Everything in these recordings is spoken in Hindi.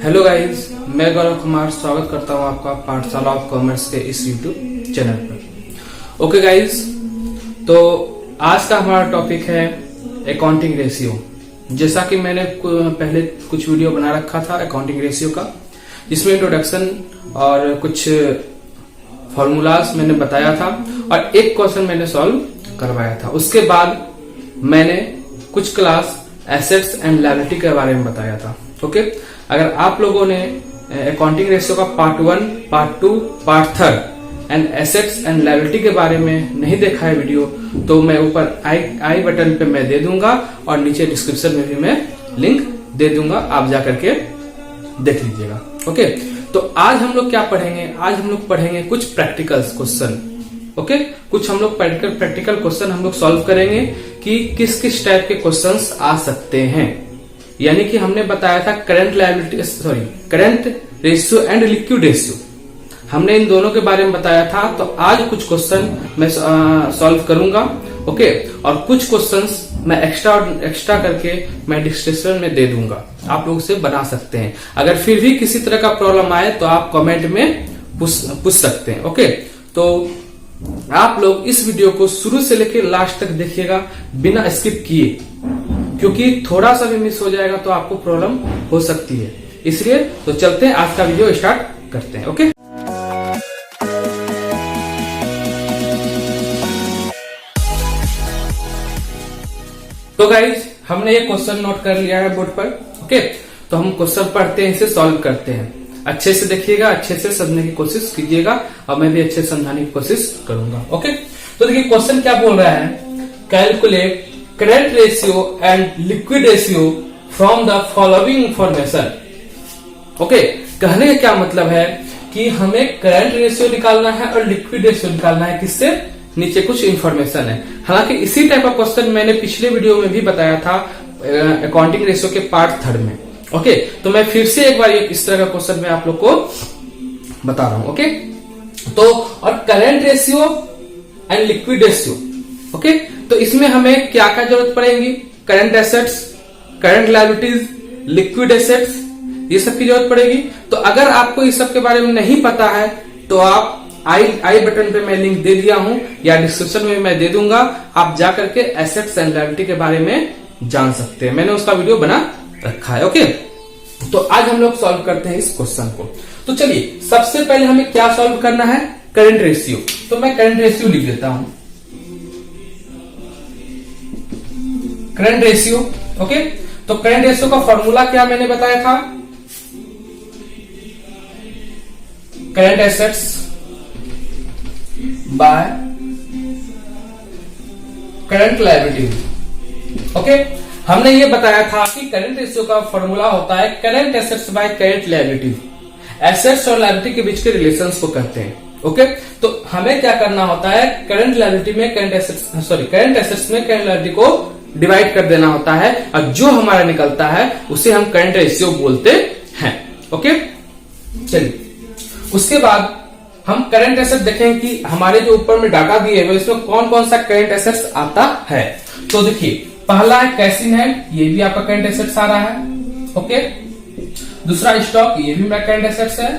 हेलो गाइस, मैं गौरव कुमार स्वागत करता हूं आपका पाठशाला ऑफ कॉमर्स के इस यूट्यूब चैनल पर। ओके गाइस, तो आज का हमारा टॉपिक है अकाउंटिंग रेशियो। जैसा कि मैंने पहले कुछ वीडियो बना रखा था अकाउंटिंग रेशियो का, जिसमें इंट्रोडक्शन और कुछ फॉर्मूलाज मैंने बताया था और एक क्वेश्चन मैंने सॉल्व करवाया था। उसके बाद मैंने कुछ क्लास एसेट्स एंड लायबिलिटी के बारे में बताया था। ओके, अगर आप लोगों ने अकाउंटिंग रेशियो का part 1, part 2, part 3 and assets and liability के बारे में नहीं देखा है वीडियो, तो मैं ऊपर आई बटन पे मैं दे दूंगा और नीचे डिस्क्रिप्शन में भी मैं लिंक दे दूंगा, आप जा करके देख लीजिएगा। ओके, तो आज हम लोग क्या पढ़ेंगे? आज हम लोग पढ़ेंगे कुछ प्रैक्टिकल क्वेश्चन। ओके, कुछ हम लोग प्रैक्टिकल क्वेश्चन हम लोग सॉल्व करेंगे कि किस किस टाइप के क्वेश्चंस आ सकते हैं। यानी कि हमने बताया था current ratio and liquid ratio, हमने इन दोनों के बारे में बताया था। तो आज कुछ क्वेश्चन मैं सॉल्व करूंगा। ओके, और कुछ क्वेश्चंस मैं एक्स्ट्रा करके मैं डिस्क्रिप्शन में दे दूंगा, आप लोग उसे बना सकते हैं। अगर फिर भी किसी तरह का प्रॉब्लम आए तो आप कमेंट में पूछ सकते हैं। ओके, तो आप लोग इस वीडियो को शुरू से लेकर लास्ट तक देखिएगा बिना स्किप किए, क्योंकि थोड़ा सा भी मिस हो जाएगा तो आपको प्रॉब्लम हो सकती है। इसलिए तो चलते हैं, आज का वीडियो स्टार्ट करते हैं। ओके, तो गाइज हमने ये क्वेश्चन नोट कर लिया है बोर्ड पर। ओके, तो हम क्वेश्चन पढ़ते हैं, इसे सॉल्व करते हैं। अच्छे से देखिएगा, अच्छे से समझने की कोशिश कीजिएगा और मैं भी अच्छे से समझाने की कोशिश करूंगा। ओके, तो देखिए क्वेश्चन क्या बोल रहा है, calculate current ratio and liquid ratio from the following information. Okay, कहने का क्या मतलब है कि हमें करंट रेशियो निकालना है और लिक्विड रेशियो निकालना है। किससे? नीचे कुछ इंफॉर्मेशन है। हालांकि इसी टाइप का क्वेश्चन मैंने पिछले वीडियो में भी बताया था अकाउंटिंग रेशियो के पार्ट 3 में। ओके, तो मैं फिर से एक बार इस तरह का क्वेश्चन मैं आप लोग को बता रहा हूं। ओके, तो और current ratio and liquid ratio. Okay, तो इसमें हमें क्या क्या जरूरत पड़ेगी? Current assets, current liabilities, liquid assets, ये सब की जरूरत पड़ेगी। तो अगर आपको इस सब के बारे में नहीं पता है तो आप आई बटन पे मैं लिंक दे दिया हूं या डिस्क्रिप्शन में मैं दे दूंगा, आप जाकर के एसेट्स एंड लायबिलिटी के बारे में जान सकते हैं। मैंने उसका वीडियो बना रखा है। ओके, तो आज हम लोग सॉल्व करते हैं इस क्वेश्चन को। तो चलिए, सबसे पहले हमें क्या सॉल्व करना है? Current ratio. तो मैं करंट रेशियो लिख देता हूं, करंट रेशियो। ओके, तो करंट रेशियो का फॉर्मूला क्या मैंने बताया था? Current assets by current liability. Okay, हमने ये बताया था कि करंट रेशियो का फॉर्मूला होता है current assets by current liability. Assets और लायबिलिटी के बीच के रिलेशंस को कहते हैं। ओके, तो हमें क्या करना होता है? करंट लायबिलिटी में करंट एसेट्स में करंट लायबिलिटी को डिवाइड कर देना होता है और जो हमारा निकलता है उसे हम करंट रेशियो बोलते हैं। ओके, चलिए उसके बाद हम करंट एसेट देखें कि हमारे जो ऊपर में डाटा दिए हुए इसमें कौन कौन सा करंट एसेट्स आता है। तो देखिए, पहला है कैश इन हैंड, ये भी आपका करंट एसेट्स आ रहा है। ओके, दूसरा स्टॉक, ये भी मेरा करंट एसेट्स है।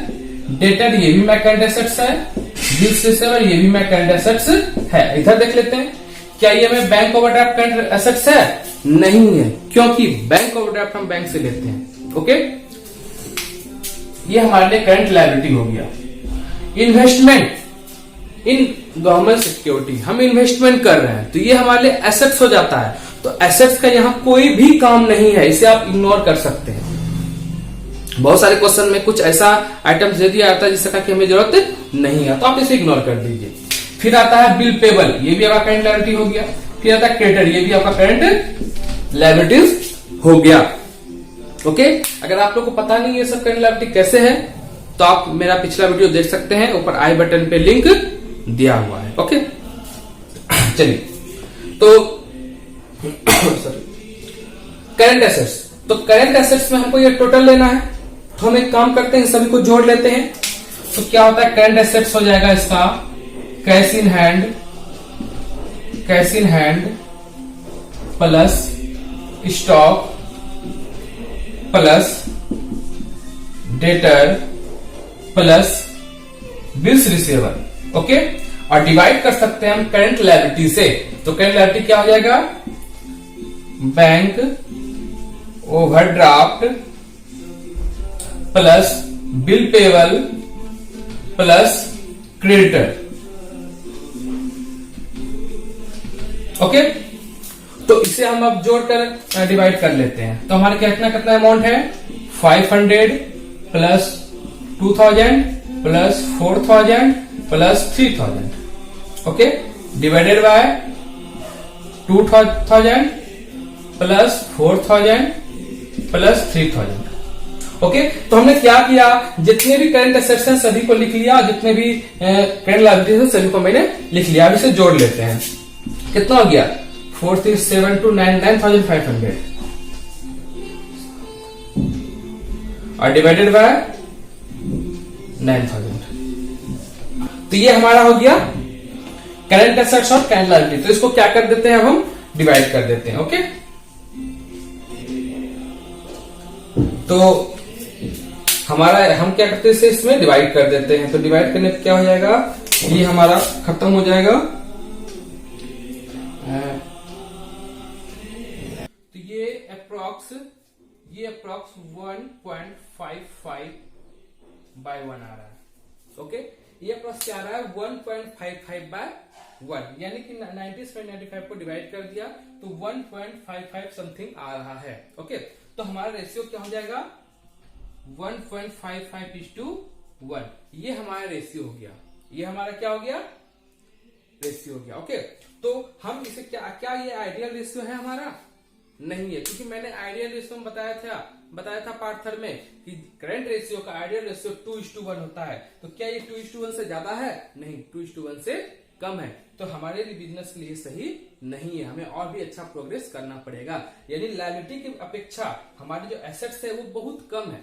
डेटर, ये भी मेरा करंट एसेट्स है। बिल्स रिसीवर, ये भी मेरा करंट एसेट्स है। इधर देख लेते हैं, क्या ये में बैंक ओवरड्राफ्ट करंट एसेट्स है? नहीं है, क्योंकि बैंक ओवरड्राफ्ट हम बैंक से लेते हैं। ओके, ये हमारे लिए करंट लायबिलिटी हो गया। इन्वेस्टमेंट इन गवर्नमेंट सिक्योरिटी, हम इन्वेस्टमेंट कर रहे हैं तो ये हमारे लिए एसेट्स हो जाता है। तो एसेट्स का यहाँ कोई भी काम नहीं है, इसे आप इग्नोर कर सकते हैं। बहुत सारे क्वेश्चन में कुछ ऐसा आइटम्स दे दिया जाता है जिसका कि हमें जरूरत नहीं है, तो आप इसे इग्नोर कर दीजिए। फिर आता है बिल पेबल, ये भी आपका करंट लायबिलिटी हो गया। फिर आता है क्रेडिटर, ये भी आपका करंट लायबिलिटीज हो गया। ओके, अगर आप लोग को पता नहीं ये सब करंट लायबिलिटी कैसे है तो आप मेरा पिछला वीडियो देख सकते हैं, ऊपर आई बटन पे लिंक दिया हुआ है। ओके, चलिए, तो करंट एसेट्स, तो करंट एसेट्स में हमको ये टोटल लेना है, तो हम एक काम करते हैं, सभी को जोड़ लेते हैं। तो क्या होता है? करंट एसेट्स हो जाएगा इसका cash in hand plus stock plus debtor plus bills receiver, okay. और डिवाइड कर सकते हैं हम करंट लायबिलिटी से, तो करंट लायबिलिटी क्या हो जाएगा, bank overdraft plus bill payable plus creditor, okay. तो इसे हम अब जोड़कर डिवाइड कर लेते हैं, तो हमारे कितना कितना अमाउंट है, 500 plus 2000 plus 4000 plus 3000, okay, divided by 2000 plus 4000 plus 3000, okay. तो हमने क्या किया, जितने भी करंट एसेट्स हैं सभी को लिख लिया, जितने भी करंट लायबिलिटीज हैं सभी को मैंने लिख लिया। अब इसे जोड़ लेते हैं, कितना हो गया, 4372 9500 और डिवाइडेड बाय 9000। तो ये हमारा हो गया करंट एसेट्स और करंट लायबिलिटी। तो इसको क्या कर देते हैं, अब हम डिवाइड कर देते हैं, ओके। तो हमारा हम क्या करते हैं, इसमें डिवाइड कर देते हैं। तो डिवाइड करने पे क्या हो जाएगा, ये हमारा खत्म हो जाएगा। तो ये अप्रॉक्स 1.55 बाय 1 आ रहा है, ओके। ये अप्रॉक्स क्या आ रहा है, 1.55 बाय 1, यानी कि 90 से 95 को डिवाइड कर दिया तो 1.55 समथिंग आ रहा है, ओके। तो हमारा रेशियो क्या हो जाएगा, 1.55:1। ये हमारा रेशियो हो गया, ये हमारा क्या हो गया, रेशियो हो गया, ओके। तो हम इसे क्या ये आइडियल रेशियो है हमारा, नहीं है, क्योंकि मैंने आइडियल रेशियो में बताया था पार्ट 3 में कि करंट रेशियो का आइडियल रेशियो 2:1 होता है। तो क्या ये 2:1 से ज्यादा है, नहीं, 2:1 से कम है। तो हमारे लिए बिजनेस के लिए सही नहीं है, हमें और भी अच्छा प्रोग्रेस करना पड़ेगा। यानी लायबिलिटी की अपेक्षा हमारे जो एसेट्स है वो बहुत कम है।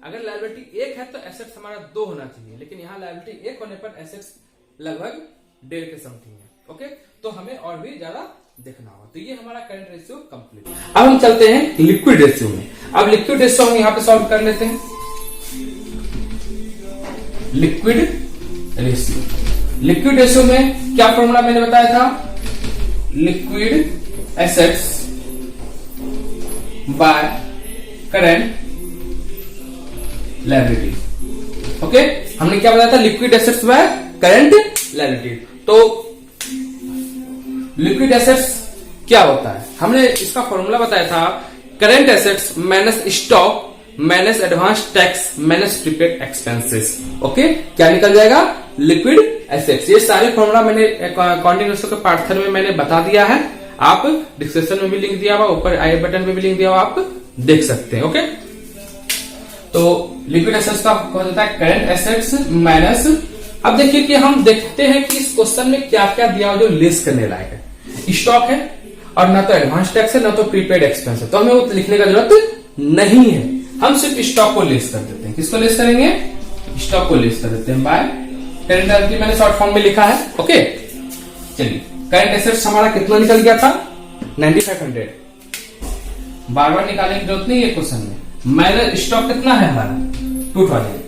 अगर लायबिलिटी 1 है तो एसेट्स हमारा 2 होना चाहिए, लेकिन यहाँ लायबिलिटी 1 होने पर एसेट्स लगभग 1.5 के समथिंग है, ओके। तो हमें और भी ज्यादा देखना होगा। तो ये हमारा करंट रेशियो कंप्लीट। अब हम चलते हैं लिक्विड रेशियो में। अब लिक्विड रेशियो हम यहाँ पे सॉल्व कर लेते हैं। लिक्विड रेशियो में क्या फॉर्मूला मैंने बताया था, liquid assets by current liability, okay. हमने क्या बताया था, liquid assets by current liability. तो लिक्विड एसेट्स क्या होता है, हमने इसका फॉर्मूला बताया था, current assets minus stock minus advance tax minus prepaid expenses, okay. क्या निकल जाएगा, लिक्विड एसेट्स। ये सारे फॉर्मूला मैंने अकाउंटिंग रेशियो के पार्ट 3 में मैंने बता दिया है, आप डिस्क्रिप्शन में भी लिंक दिया हुआ, ऊपर आई बटन में भी लिंक दिया हुआ, आप देख सकते हैं, ओके। तो लिक्विड एसेट्स का हो जाता है करंट एसेट्स माइनस। अब देखिए कि हम देखते हैं कि इस क्वेश्चन में क्या क्या दिया जो लेस करने लायक है। स्टॉक है और ना तो एडवांस टैक्स है ना तो प्रीपेड एक्सपेंस है, तो हमें वो लिखने का जरूरत नहीं है। हम सिर्फ स्टॉक को लेस कर देते हैं। किसको लेस करेंगे, स्टॉक को लेस कर देते हैं बाय करंट लायबिलिटी, मैंने शॉर्ट फॉर्म में लिखा है, ओके। चलिए, करंट एसेट्स हमारा कितना निकल गया था, 9500। बार बार निकालने की जरूरत नहीं है क्वेश्चन में। माइनस स्टॉक कितना है हमारा, 2000,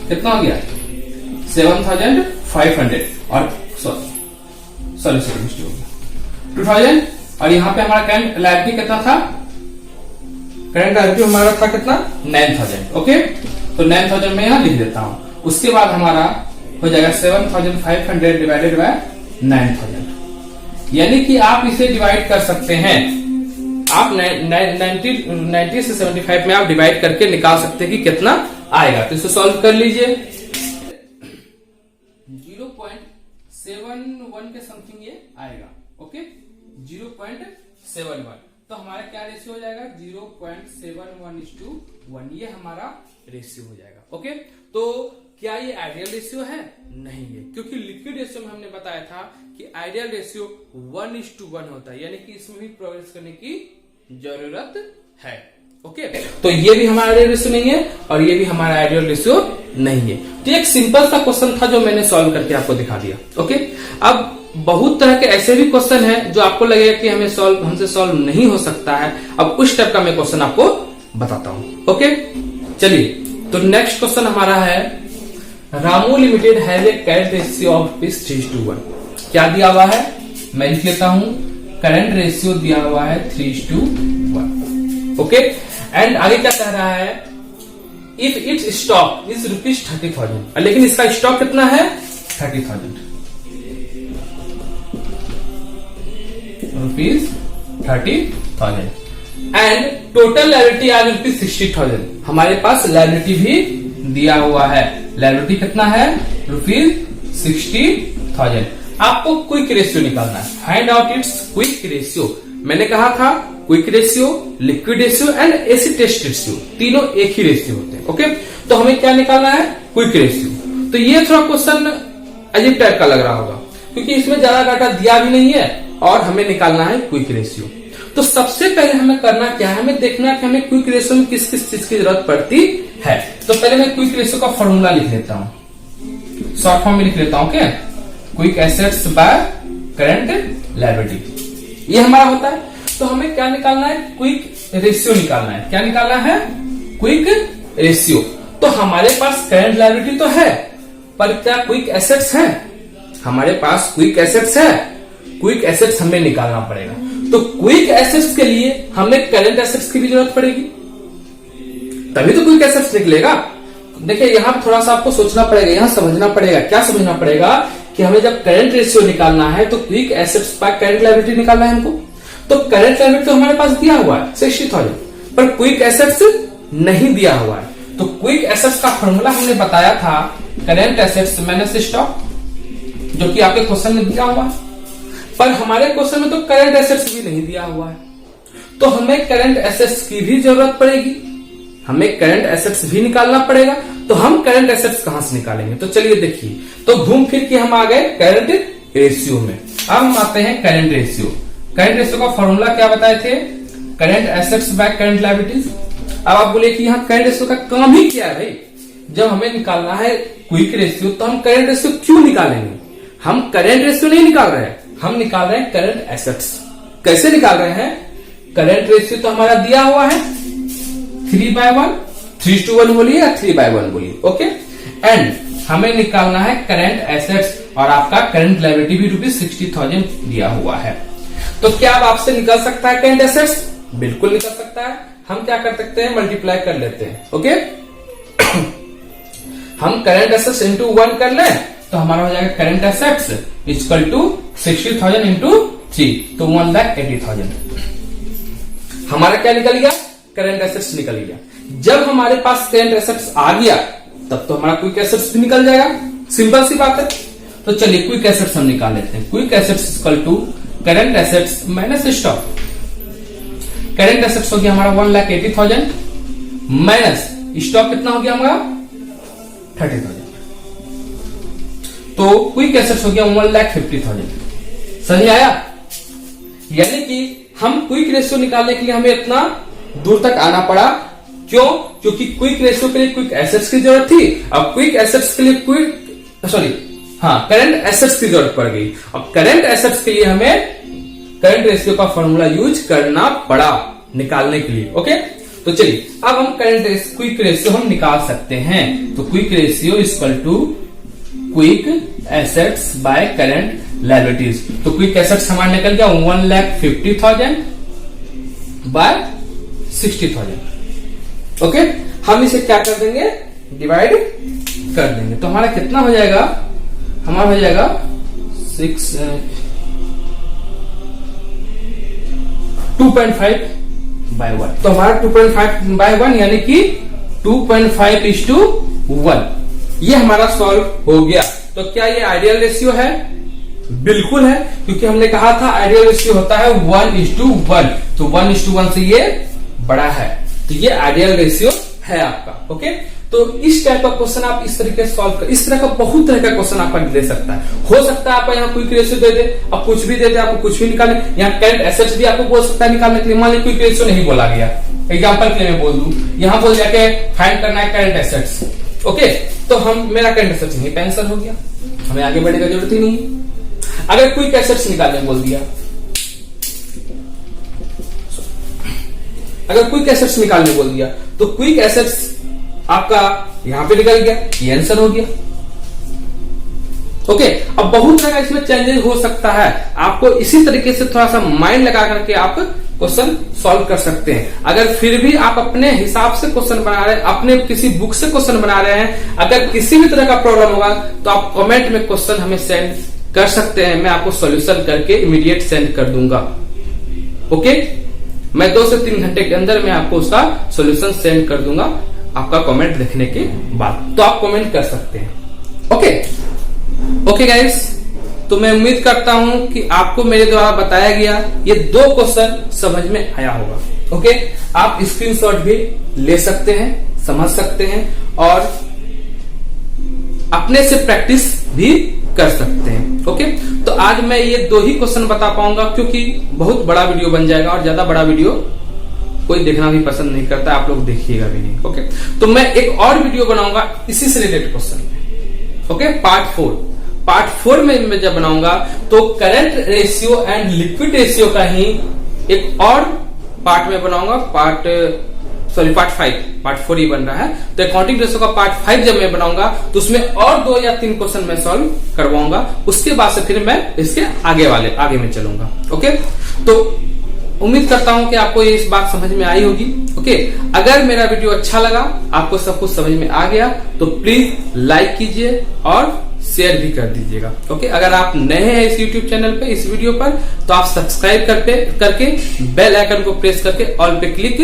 कितना हो गया 7500 और सॉरी 2000, और यहाँ पे हमारा करंट लायबिलिटी कितना था, करंट लायबिलिटी हमारा था कितना 9000, ओके। तो 9000 में यहाँ लिख देता हूं। उसके बाद हमारा हो जाएगा 7500 डिवाइडेड बाय 9000, यानी कि आप इसे डिवाइड कर सकते हैं। आप 90 से 75 में आप डिवाइड करके निकाल सकते हैं कि कितना आएगा। तो इसे सॉल्व कर लीजिए। 0.71 के समथिंग ये आएगा, ओके, 0.71। तो हमारा क्या रेशियो हो जाएगा, 0.71:1, ये हमारा रेशियो हो जाएगा, ओके। तो क्या ये आइडियल रेशियो है, नहीं है, क्योंकि लिक्विड रेशियो में हमने बताया था कि आइडियल रेशियो 1:1 होता है, यानी कि इसमें भी प्रोग्रेस करने की जरूरत है, ओके। तो ये भी हमारा आइडियल रेशियो नहीं है और ये भी हमारा आइडियल रेशियो नहीं है। तो एक सिंपल सा क्वेश्चन था जो मैंने सॉल्व करके आपको दिखा दिया, ओके। अब बहुत तरह के ऐसे भी क्वेश्चन हैं जो आपको लगेगा कि हमसे सॉल्व नहीं हो सकता है। अब उस टाइप का मैं क्वेश्चन आपको बताता हूं, ओके। चलिए, तो नेक्स्ट क्वेश्चन हमारा है, Ramu limited has a current ratio of 3:1। क्या दिया हुआ है, मैं लिख लेता हूं, करंट रेशियो दिया हुआ है 3:1। ओके, एंड आगे क्या कह रहा है, इफ इट्स स्टॉक इज ₹30,000, लेकिन इसका स्टॉक कितना है, 30,000 रुपीज, 30,000, एंड टोटल लायबिलिटी आज ₹60,000। हमारे पास लायबिलिटी भी दिया हुआ है, लायबिलिटी कितना है, ₹60,000। आपको क्विक रेशियो निकालना है, find out its quick ratio. मैंने कहा था quick ratio, liquid ratio and acid test ratio, तीनों एक ही रेशियो होते हैं। ओके, तो हमें क्या निकालना है, क्विक रेशियो। तो ये थोड़ा क्वेश्चन अजीब टाइप का लग रहा होगा, क्योंकि इसमें ज्यादा डाटा दिया भी नहीं है और हमें निकालना है क्विक रेशियो। तो सबसे पहले हमें करना क्या है, हमें देखना है कि हमें क्विक रेशियो में किस किस चीज की जरूरत पड़ती है। तो पहले मैं क्विक रेशियो का फॉर्मूला लिख लेता हूं, शॉर्ट फॉर्म में लिख लेता हूं, क्या, quick assets by current liability, ये हमारा होता है। तो हमें क्या निकालना है, क्विक रेशियो निकालना है। क्या निकालना है, क्विक रेशियो। तो हमारे पास करंट लायबिलिटी तो है, पर क्या क्विक एसेट्स है, हमारे पास क्विक एसेट्स है, क्विक एसेट्स हमें निकालना पड़ेगा। तो क्विक एसेट्स के लिए हमें करंट एसेट्स की भी जरूरत पड़ेगी, तभी तो क्विक एसेट्स निकलेगा। देखिए, यहां थोड़ा सा आपको सोचना पड़ेगा, यहां समझना पड़ेगा। क्या समझना पड़ेगा कि हमें जब करंट रेशियो निकालना है तो quick assets by current liability निकालना है हमको। तो करंट लायबिलिटी तो हमारे पास दिया हुआ है 60,000, पर क्विक एसेट्स नहीं दिया हुआ है। तो क्विक एसेट्स का फॉर्मूला हमने बताया था, करंट एसेट्स माइनस स्टॉक, जो कि आपके क्वेश्चन में दिया हुआ है। पर हमारे क्वेश्चन में तो करंट एसेट्स भी नहीं दिया हुआ है, तो हमें करंट एसेट्स की भी जरूरत पड़ेगी, हमें करंट एसेट्स भी निकालना पड़ेगा। तो हम करंट एसेट्स कहां से निकालेंगे, तो चलिए देखिए, तो घूम फिर के हम आ गए करंट रेशियो में। अब हम आते हैं करंट रेशियो। करंट रेशियो का फॉर्मूला क्या बताए थे, current assets by current liabilities. अब आप बोले कि यहाँ करंट रेशियो का काम ही क्या है भाई, जब हमें निकालना है क्विक रेशियो तो हम करंट रेशियो क्यों निकालेंगे। हम करंट रेशियो नहीं निकाल रहे हैं, हम निकाल रहे हैं करंट एसेट्स। कैसे निकाल रहे हैं, करंट रेशियो तो हमारा दिया हुआ है 3/1, 3:1 बोलिए या 3/1 बोलिए। ओके, एंड हमें निकालना है करंट एसेट्स, और आपका करंट लायबिलिटी भी ₹60,000 दिया हुआ है। तो क्या अब आपसे निकल सकता है करंट एसेट्स, बिल्कुल निकल सकता है। हम क्या कर सकते हैं, मल्टीप्लाई कर लेते हैं। ओके, हम करंट एसेट्स इंटू 1 कर लें तो हमारा हो जाएगा current assets equal to 60,000 into 3, तो 1,80,000। हमारा क्या निकल गया, करंट एसेट्स निकल गया। जब हमारे पास करंट एसेट्स आ गया तब तो हमारा क्विक एसेट्स भी निकल जाएगा, सिंपल सी बात है। तो चलिए क्विक एसेट्स हम निकाल लेते हैं। Quick assets equal to current assets minus stock. Current assets हो गया हमारा 1,80,000 माइनस स्टॉक कितना हो गया हमारा 30,000, तो क्विक एसेट्स हो गया 1,50,000। समझ आया, यानी कि हम क्विक रेशियो निकालने के लिए हमें इतना दूर तक आना पड़ा। क्यों, क्योंकि क्विक रेशियो के लिए क्विक एसेट्स की जरूरत थी, अब क्विक एसेट्स के लिए करंट एसेट्स की जरूरत पड़ गई। अब करंट एसेट्स के लिए हमें करंट रेशियो का फॉर्मूला यूज करना पड़ा निकालने के लिए। ओके, तो चलिए अब हम क्विक रेशियो हम निकाल सकते हैं। तो quick ratio equal to quick assets by current liabilities. तो क्विक एसेट्स हमारा निकल गया 1,50,000 बाय 60,000। ओके, हम इसे क्या कर देंगे, डिवाइड कर देंगे। तो हमारा कितना हो जाएगा, हमारा हो जाएगा 2.5/1। तो हमारा 2.5/1 यानी कि 2.5:1, ये हमारा सॉल्व हो गया। तो क्या ये आइडियल रेशियो है, बिल्कुल है, क्योंकि हमने कहा था आइडियल रेशियो होता है 1:1, तो 1:1 से ये बड़ा है, तो ये आइडियल रेशियो है आपका। ओके, तो इस टाइप का क्वेश्चन आप इस तरीके से सॉल्व कर, इस तरह का बहुत तरह का क्वेश्चन आपका दे सकता है। हो सकता है आपको यहाँ क्विक रेशियो दे दे, अब कुछ भी दे दे, आपको कुछ भी निकालने, यहाँ करंट एसेट्स भी आपको बोल सकता है निकालने के लिए। मान लीजिए क्विक रेशियो नहीं बोला गया, एग्जांपल के लिए मैं बोल दूं, यहाँ बोल जाके फाइंड करना है करंट एसेट्स। ओके, तो हम मेरा करंट एसेट्स यहीं पे आंसर हो गया, हमें आगे बढ़ने की जरूरत ही नहीं। अगर क्विक एसेट्स निकालने बोल दिया, अगर क्विक एसेट्स निकालने बोल दिया, तो क्विक एसेट्स आपका यहां पे निकल गया, ये आंसर हो गया। ओके, अब बहुत सारा इसमें चेंजेस हो सकता है, आपको इसी तरीके से थोड़ा सा माइंड लगा करके आप क्वेश्चन सॉल्व कर सकते हैं। अगर फिर भी आप अपने हिसाब से क्वेश्चन बना रहे हैं, अपने किसी बुक से क्वेश्चन बना रहे हैं, अगर किसी भी तरह का प्रॉब्लम होगा तो आप कमेंट में क्वेश्चन हमें सेंड कर सकते हैं, मैं आपको सॉल्यूशन करके इमीडिएट सेंड कर दूंगा। ओके, मैं 2 से 3 घंटे के अंदर मैं आपको उसका सॉल्यूशन सेंड कर दूंगा आपका कमेंट देखने के बाद, तो आप कमेंट कर सकते हैं। ओके गाइस, तो मैं उम्मीद करता हूं कि आपको मेरे द्वारा बताया गया ये 2 क्वेश्चन समझ में आया होगा। ओके, आप स्क्रीनशॉट भी ले सकते हैं, समझ सकते हैं और अपने से प्रैक्टिस भी कर सकते हैं। ओके, तो आज मैं ये 2 ही क्वेश्चन बता पाऊंगा क्योंकि बहुत बड़ा वीडियो बन जाएगा और ज्यादा बड़ा वीडियो कोई देखना भी पसंद नहीं करता, आप लोग देखिएगा भी नहीं। ओके, तो मैं एक और वीडियो बनाऊंगा इसी से रिलेटेड क्वेश्चन में। ओके, पार्ट 4 में मैं जब बनाऊंगा तो current ratio and liquid ratio का ही एक और पार्ट में बनाऊंगा, पार्ट 4 ही बन रहा है। तो अकाउंटिंग रेशियो का पार्ट 5 जब मैं बनाऊंगा तो उसमें और 2 या 3 क्वेश्चन मैं सॉल्व करवाऊंगा, उसके बाद से फिर मैं इसके आगे में चलूंगा। ओके, तो उम्मीद करता हूं कि आपको ये इस बात समझ में आई होगी। ओके, अगर मेरा वीडियो अच्छा लगा, आपको सब कुछ समझ में आ गया तो प्लीज लाइक कीजिए और शेयर भी कर दीजिएगा। ओके, अगर आप नए हैं इस YouTube चैनल पे, इस वीडियो पर, तो आप सब्सक्राइब करके बेल आइकन को प्रेस करके ऑल पे क्लिक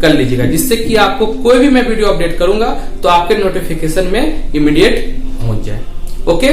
कर लीजिएगा, जिससे कि आपको कोई भी मैं वीडियो अपडेट करूंगा तो आपके नोटिफिकेशन में इमीडिएट पहुंच जाए। ओके,